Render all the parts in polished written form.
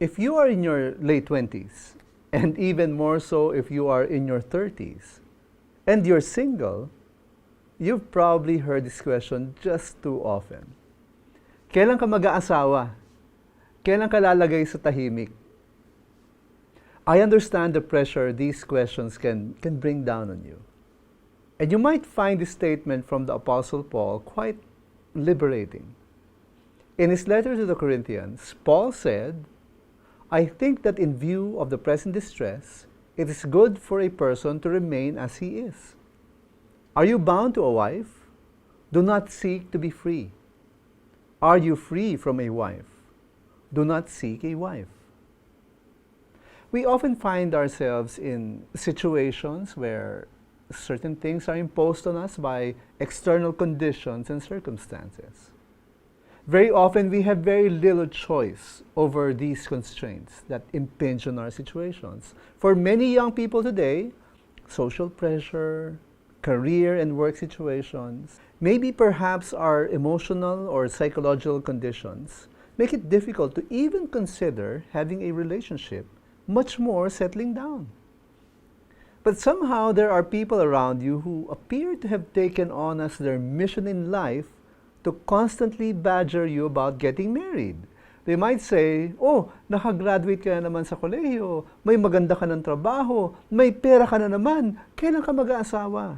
If you are in your late 20s, and even more so if you are in your 30s, and you're single, you've probably heard this question just too often. Kailan ka mag-aasawa? Kailan ka lalagay sa tahimik? I understand the pressure these questions can bring down on you. And you might find this statement from the Apostle Paul quite liberating. In his letter to the Corinthians, Paul said, I think that in view of the present distress, it is good for a person to remain as he is. Are you bound to a wife? Do not seek to be free. Are you free from a wife? Do not seek a wife. We often find ourselves in situations where certain things are imposed on us by external conditions and circumstances. Very often we have very little choice over these constraints that impinge on our situations. For many young people today, social pressure, career and work situations, maybe perhaps our emotional or psychological conditions make it difficult to even consider having a relationship, much more settling down. But somehow there are people around you who appear to have taken on as their mission in life to constantly badger you about getting married. They might say, oh, nakagraduate ka na naman sa kolehiyo, may maganda ka ng trabaho, may pera ka na naman, kailan ka mag-aasawa?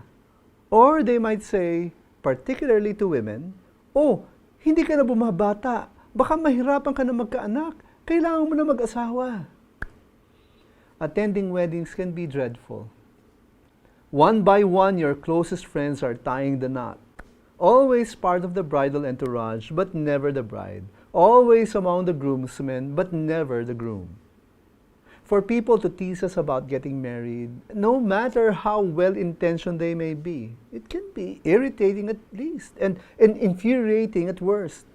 Or they might say, particularly to women, oh, hindi ka na bumabata, baka mahirapan ka na magkaanak, kailangan mo na mag-asawa. Attending weddings can be dreadful. One by one, your closest friends are tying the knot. Always part of the bridal entourage, but never the bride. Always among the groomsmen, but never the groom. For people to tease us about getting married, no matter how well-intentioned they may be, it can be irritating at least, and infuriating at worst.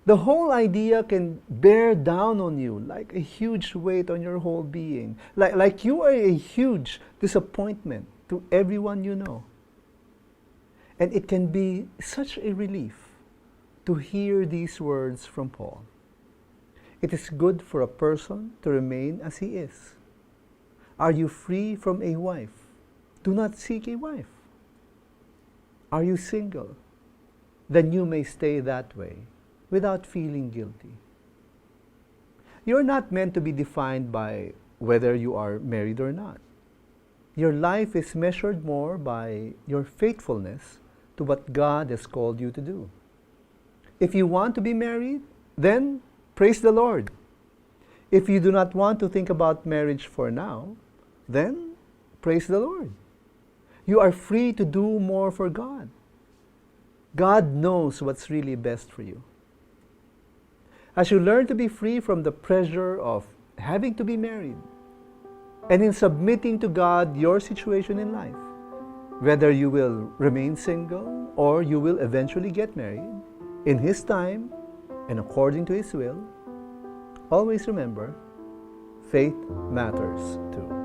The whole idea can bear down on you like a huge weight on your whole being, like you are a huge disappointment to everyone you know. And it can be such a relief to hear these words from Paul. It is good for a person to remain as he is. Are you free from a wife? Do not seek a wife. Are you single? Then you may stay that way without feeling guilty. You're not meant to be defined by whether you are married or not. Your life is measured more by your faithfulness to what God has called you to do. If you want to be married, then praise the Lord. If you do not want to think about marriage for now, then praise the Lord. You are free to do more for God. God knows what's really best for you. As you learn to be free from the pressure of having to be married, and in submitting to God your situation in life, whether you will remain single or you will eventually get married, in His time and according to His will, always remember, faith matters too.